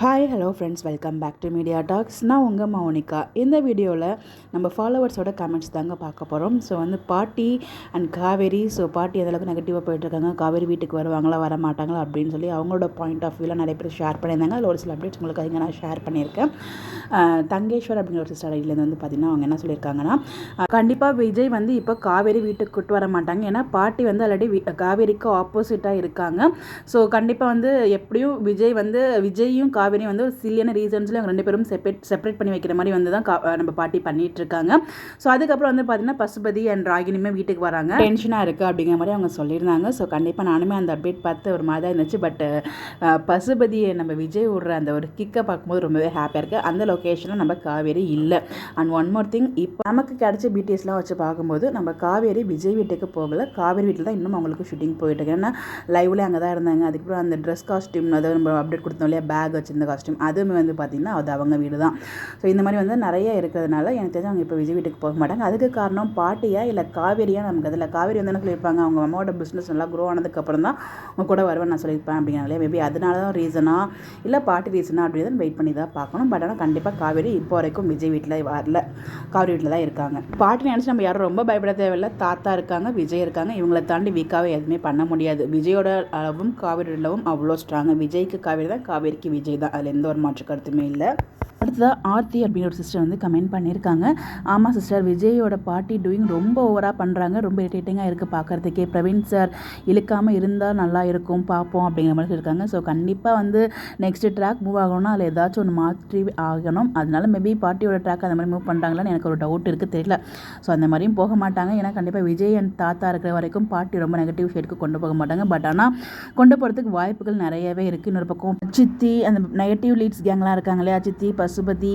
Hi hello friends, welcome back to media talks. நான் உங்கள் மௌனிகா. இந்த வீடியோவில் நம்ம ஃபாலோவர்ஸோட கமெண்ட்ஸ் தாங்க பார்க்க போகிறோம். ஸோ பாட்டி அண்ட் காவேரி. பாட்டி எந்தளவுக்கு நெகட்டிவாக போயிட்டுருக்காங்க, காவேரி வீட்டுக்கு வருவாங்களா வர மாட்டாங்களா அப்படின்னு சொல்லி அவங்களோட பாயிண்ட் ஆஃப் வியூவில் நிறைய பேர் ஷேர் பண்ணியிருந்தாங்க. அதில் ஒரு சில அப்டேட்ஸ் உங்களுக்கு இங்கே நான் ஷேர் பண்ணியிருக்கேன். தங்கேஸ்வர் அப்படிங்கிற ஒரு சிஸ்டர் ஐடியிலேருந்து பார்த்திங்கன்னா அவங்க என்ன சொல்லியிருக்காங்கன்னா, கண்டிப்பாக விஜய் இப்போ காவேரி வீட்டுக்கு கூட்டு வர மாட்டாங்க. ஏன்னா பாட்டி ஆல்ரெடி காவேரிக்கு ஆப்போசிட்டாக இருக்காங்க. ஸோ கண்டிப்பாக எப்படியும் விஜயும் காவேரி ஒரு சில்லியான ரீசன்ஸில் அவங்க ரெண்டு பேரும் செப்பரேட் பண்ணி வைக்கிற மாதிரி தான் நம்ம பாட்டி பண்ணிட்டு இருக்காங்க. ஸோ அதுக்கப்புறம் பார்த்தீங்கன்னா பசுபதி அண்ட் ராகினியுமே வீட்டுக்கு வராங்க. டென்ஷனாக இருக்குது அப்படிங்கிற மாதிரி அவங்க சொல்லியிருந்தாங்க. ஸோ கண்டிப்பாக நானுமே அந்த அப்டேட் பார்த்து ஒரு மாதிரி தான் இருந்துச்சு. பட் பசுபதியை நம்ம விஜய் விடுற அந்த ஒரு கிக்கை பார்க்கும்போது ரொம்பவே ஹாப்பியாக இருக்குது. அந்த லொக்கேஷனில் நம்ம காவேரி இல்லை. அண்ட் ஒன் மோர் திங், இப்போ நமக்கு கிடைச்ச பிடிஎஸ்லாம் வச்சு பார்க்கும்போது நம்ம காவேரி விஜய் வீட்டுக்கு போகலை, காவேரி வீட்டில் தான் இன்னும் அவங்களுக்கு ஷூட்டிங் போயிட்டு இருக்கு. ஏன்னா லைவ்ல அங்கே தான் இருந்தாங்க. அதுக்கப்புறம் அந்த ட்ரெஸ் காஸ்டியூம் அதாவது நம்ம அப்டேட் கொடுத்தோம் இல்லையா, பேக் வச்சு இந்த காஸ்டியூம், அதுவுமே பார்த்திங்கன்னா அது அவங்க வீடு தான். ஸோ இந்த மாதிரி நிறைய இருக்கிறதுனால எனக்கு தெரிஞ்சு அவங்க இப்போ விஜய் வீட்டுக்கு போக மாட்டாங்க. அதுக்கு காரணம் பாட்டியா இல்லை காவேரியா நமக்கு அதில். காவேரி என்ன சொல்லியிருப்பாங்க, அவங்க அம்மாவோட பிஸ்னஸ் நல்லா க்ரோ ஆனதுக்கப்புறம் தான் அவங்க கூட வருவேன் நான் சொல்லியிருப்பேன் அப்படிங்கிறனாலே மேபி அதனால தான் ரீசனா இல்லை பாட்டி ரீசனா அப்படின்னு வெயிட் பண்ணி தான் பார்க்கணும். பட் ஆனால் கண்டிப்பாக காவேரி இப்போ வரைக்கும் விஜய் வீட்டில் வரல, காவேரி வீட்டில் தான் இருக்காங்க. பாட்டி நினச்சி நம்ம யாரும் ரொம்ப பயப்பட தேவையில்லை. தாத்தா இருக்காங்க, விஜய் இருக்காங்க, இவங்களை தாண்டி வீக்காவே எதுவுமே பண்ண முடியாது. விஜயோட அளவும் காவேரி அளவும் அவ்வளோ ஸ்ட்ராங்கு. விஜய்க்கு காவேரி தான், காவேரிக்கு விஜய் தான். அதில் எந்த ஒரு மாற்று கருத்துமே இல்லை. அடுத்ததாக ஆர்த்தி அப்படின்னு ஒரு சிஸ்டர் கமெண்ட் பண்ணியிருக்காங்க. ஆமாம் சிஸ்டர், விஜயோட பார்ட்டி டூயிங் ரொம்ப ஓவராக பண்ணுறாங்க, ரொம்ப இரிட்டேட்டிங்காக இருக்குது பார்க்குறதுக்கே. பிரவீன் சார் இழுக்காமல் இருந்தால் நல்லா இருக்கும், பார்ப்போம் அப்படிங்கிற மாதிரி சொல்லியிருக்காங்க. ஸோ கண்டிப்பாக நெக்ஸ்ட் ட்ராக் மூவ் ஆகணும்னா அதில் ஏதாச்சும் ஒன்று மாற்றி ஆகணும். அதனால மேபி பார்ட்டியோட ட்ராக் அந்த மாதிரி மூவ் பண்ணுறாங்களான்னு எனக்கு ஒரு டவுட் இருக்குது, தெரியல. ஸோ அந்த மாதிரியும் போக மாட்டாங்க. ஏன்னா கண்டிப்பாக விஜய் அண்ட் தாத்தா இருக்கிற வரைக்கும் பார்ட்டி ரொம்ப நெகட்டிவ் ஷேடுக்கு கொண்டு போக மாட்டாங்க. பட் ஆனால் கொண்டு போகிறதுக்கு வாய்ப்புகள் நிறையவே இருக்குது. இன்னொரு பக்கம் சித்தி அந்த நெகட்டிவ் லீட்ஸ் கேங்லாம் இருக்காங்க இல்லையா, சித்தி, பசுபதி,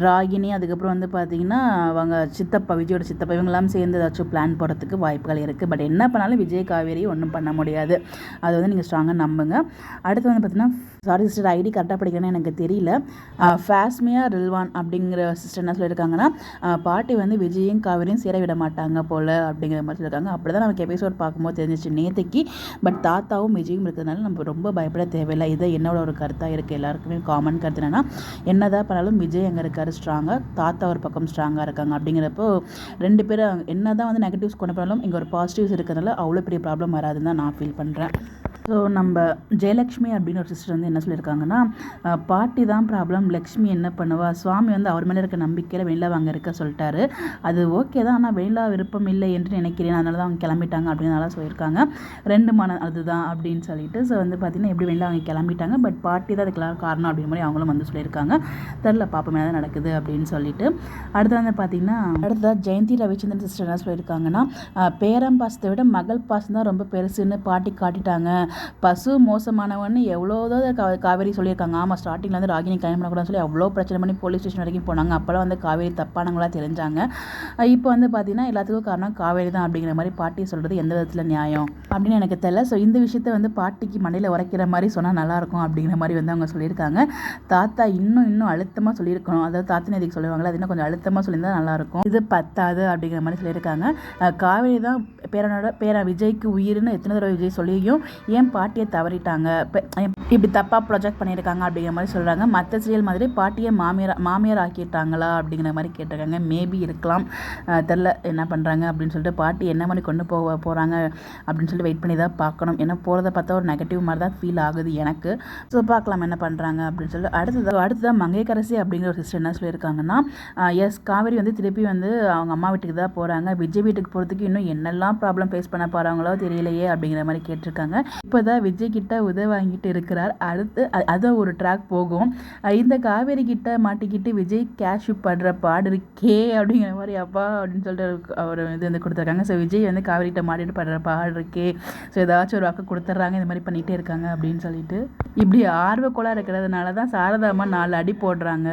ராகினி, அதுக்கப்புறம் பார்த்திங்கன்னா அவங்க சித்தப்பா, விஜயோட சித்தப்பா, இவங்கெல்லாம் சேர்ந்து ஏதாச்சும் பிளான் போடுறதுக்கு வாய்ப்புகள் இருக்குது. பட் என்ன பண்ணாலும் விஜய் காவேரி ஒன்றும் பண்ண முடியாது. அது நீங்கள் ஸ்ட்ராங்காக நம்புங்க. அடுத்து பார்த்திங்கன்னா, சாரி சிஸ்டர், ஐடி கரெக்டாக படிக்கணும்னு எனக்கு தெரியல. ஃபேஸ்மியா ரில்வான் அப்படிங்கிற சிஸ்டர் என்ன சொல்லியிருக்காங்கன்னா, பாட்டி விஜயும் காவேரியும் சேர விட மாட்டாங்க போல் அப்படிங்கிற மாதிரி சொல்லியிருக்காங்க. அப்படி தான் நமக்கு எபிசோட் பார்க்கும்போது தெரிஞ்சிச்சு நேற்றுக்கு. பட் தாத்தாவும் விஜயும் இருக்கிறதுனால நம்ம ரொம்ப பயப்பட தேவையில்லை. இதை என்னோட ஒரு கருத்தாக இருக்குது. எல்லாருக்குமே காமன் கருத்து என்னென்னா, என்னதான் பண்ணாலும் விஜய் அங்கே இருக்காரு ஸ்ட்ராங்காக, தாத்தா ஒரு பக்கம் ஸ்ட்ராங்காக இருக்காங்க. அப்படிங்கிறப்போ ரெண்டு பேரும் என்ன தான் நெகட்டிவ்ஸ் கொண்டு போனாலும் இங்கே ஒரு பாசிட்டிவ்ஸ் இருக்கிறதுனால அவ்வளோ பெரிய ப்ராப்ளம் வராதுன்னு தான் நான் ஃபீல் பண்ணுறேன். ஸோ நம்ம ஜெயலக்ஷ்மி அப்படின்னு ஒரு சிஸ்டர் என்ன சொல்லியிருக்காங்கன்னா, பாட்டி தான் ப்ராப்ளம், லக்ஷ்மி என்ன பண்ணுவா, சுவாமி அவர் மேலே இருக்க நம்பிக்கையில் வெண்ணிலா அங்கே இருக்க சொல்லிட்டாரு, அது ஓகே தான், ஆனால் வெண்ணிலா விருப்பம் இல்லை என்று நினைக்கிறேன், அதனால தான் அவங்க கிளம்பிட்டாங்க அப்படின்னு சொல்லியிருக்காங்க. ரெண்டு மனம் அதுதான் அப்படின்னு சொல்லிட்டு. ஸோ பார்த்திங்கன்னா எப்படி வெண்ணிலா அவங்க கிளம்பிட்டாங்க, பட் பாட்டி தான் அதுக்கு காரணம் அப்படின்னு மாதிரி அவங்களும் சொல்லியிருக்காங்க. தெரில, பாப்பா மேலே தான் நடக்குது அப்படின்னு சொல்லிட்டு. அடுத்து பார்த்திங்கன்னா, அடுத்ததாக ஜெயந்தி ரவிச்சந்திரன் சிஸ்டர் என்ன சொல்லியிருக்காங்கன்னா, பேரம் பாசத்தை விட மகள் பாசம் தான் ரொம்ப பெருசுன்னு பாட்டி காட்டிட்டாங்க, பசு மோசமானவன்னு எவ்வளோதான் காவேரி சொல்லியிருக்காங்க. ஆமாம், ஸ்டார்டிங்கில் ராகினி கல்யாணம் பண்ணக்கூடாதுன்னு சொல்லி அவ்வளோ பிரச்சனை பண்ணி போலீஸ் ஸ்டேஷன் வரைக்கும் போனாங்க. அப்போல்லாம் காவேரி தப்பானவங்களாக தெரிஞ்சாங்க. இப்போ பார்த்தீங்கன்னா எல்லாத்துக்கும் காரணம் காவேரி தான் அப்படிங்கிற மாதிரி பாட்டி சொல்கிறது எந்த விதத்தில் நியாயம் அப்படின்னு எனக்கு தெரியல. ஸோ இந்த விஷயத்தை பாட்டிக்கு மண்டையில் உரைக்கிற மாதிரி சொன்னால் நல்லாயிருக்கும் அப்படிங்கிற மாதிரி அவங்க சொல்லியிருக்காங்க. தாத்தா இன்னும் அழுத்தமாக சொல்லியிருக்கணும். அதாவது தாத்தின் எதுக்கு சொல்லுவாங்களா, அது இன்னும் கொஞ்சம் அழுத்தமாக சொல்லியிருந்தால் நல்லாயிருக்கும். இது பத்தாது அப்படிங்கிற மாதிரி சொல்லியிருக்காங்க. காவேரி தான் பேரன் விஜய்க்கு உயிர்னு எத்தனை தடவை விஜய் சொல்லியும் ஏன் பாட்டியை தவறிட்டாங்க, இப்படி தப்பாக ப்ரொஜெக்ட் பண்ணியிருக்காங்க அப்படிங்கிற மாதிரி சொல்கிறாங்க. மற்ற சீரியல் மாதிரி பாட்டியை மாமியார் ஆக்கிட்டாங்களா அப்படிங்கிற மாதிரி கேட்டிருக்காங்க. மேபி இருக்கலாம், தெரில என்ன பண்ணுறாங்க அப்படின்னு சொல்லிட்டு. பாட்டி என்ன மாதிரி கொண்டு போகிறாங்க அப்படின்னு சொல்லிட்டு வெயிட் பண்ணி தான் பார்க்கணும். ஏன்னா போகிறத பார்த்தா ஒரு நெகட்டிவ் மாதிரி தான் ஃபீல் ஆகுது எனக்கு. ஸோ பார்க்கலாம் என்ன பண்ணுறாங்க அப்படின்னு சொல்லிட்டு. அடுத்ததான் மங்கையரசி அப்படிங்கிற ஒரு சிஸ்டர் என்ன சொல்லியிருக்காங்கன்னா, எஸ் காவேரி திருப்பி அவங்க அம்மா வீட்டுக்கு தான் போகிறாங்க, விஜய் வீட்டுக்கு போகிறதுக்கு இன்னும் என்னெல்லாம் ப்ராப்ளம் ஃபேஸ் பண்ண போகிறாங்களோ தெரியலையே அப்படிங்கிற மாதிரி கேட்டிருக்காங்க. இப்போ தான் விஜய் கிட்ட உதவி வாங்கிட்டு இருக்கிறார். அடுத்து அதை ஒரு ட்ராக் போகும். இந்த காவேரி கிட்ட மாட்டிக்கிட்டு விஜய் கேஷ் படுற பாடு இருக்கே அப்படிங்கிற மாதிரி அப்பா அப்படின்னு சொல்லிட்டு அவர் கொடுத்துருக்காங்க. ஸோ விஜய் காவேரி கிட்ட மாட்டிட்டு படுற பாடு இருக்கே, ஸோ ஏதாச்சும் ஒரு வாக்கு கொடுத்துட்றாங்க, இந்த மாதிரி பண்ணிகிட்டே இருக்காங்க அப்படின்னு சொல்லிட்டு. இப்படி ஆர்வக்கோளாக இருக்கிறதுனால தான் சாரதாம்மா 4 அடி போடுறாங்க.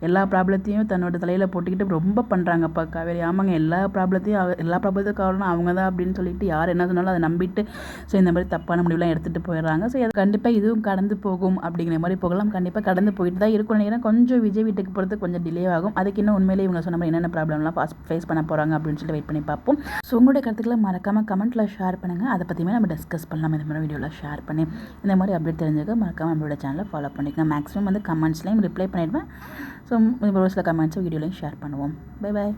எல்லா ப்ராப்ளத்தையும் தன்னோட தலையில் போட்டுக்கிட்டு ரொம்ப பண்ணுறாங்கப்பா காவேரி. ஆமாங்க, எல்லா ப்ராப்ளத்துக்கும் காரணம் அவங்க தான் அப்படின்னு சொல்லிட்டு யார் என்ன சொன்னாலும் அதை நம்பிட்டு ஸோ இந்த மாதிரி தப்பான முடிவுலாம் எடுத்துகிட்டு போயிடுறாங்க. ஸோ அது கண்டிப்பாக இதுவும் கடந்து போகும் அப்படிங்கிற மாதிரி போகலாம். கண்டிப்பாக கடந்து போயிட்டு தான் இருக்கும் நினைக்கிறேன். கொஞ்சம் விஜய் வீட்டுக்கு போகிறதுக்கு கொஞ்சம் டிலே ஆகும். அதுக்கு இன்னும் உண்மையிலேயே இவங்க சொன்ன மாதிரி என்னென்ன ப்ராப்ளம்லாம் ஃபேஸ் பண்ண போகிறாங்க அப்படின்னு சொல்லி வெயிட் பண்ணி பார்ப்போம். ஸோ உங்களுடைய கருத்துக்களை மறக்காமல் கமெண்ட்டில் ஷேர் பண்ணுங்கள். அதை பற்றியுமே நம்ம டிஸ்கஸ் பண்ணலாம் இந்த மாதிரி வீடியோவில் ஷேர் பண்ணி. இந்த மாதிரி அப்டேட் தெரிஞ்சுக்க மறக்காமல் நம்மளோட சேனலை ஃபாலோ பண்ணிக்கலாம். மேக்ஸிமம் வந்து கமெண்ட்ஸ்லையும் ரிப்ளை பண்ணிடுவேன். ஸோ ஒரு சில கமெண்ட்ஸை வீடியோலையும் ஷேர் பண்ணுவோம். Bye bye.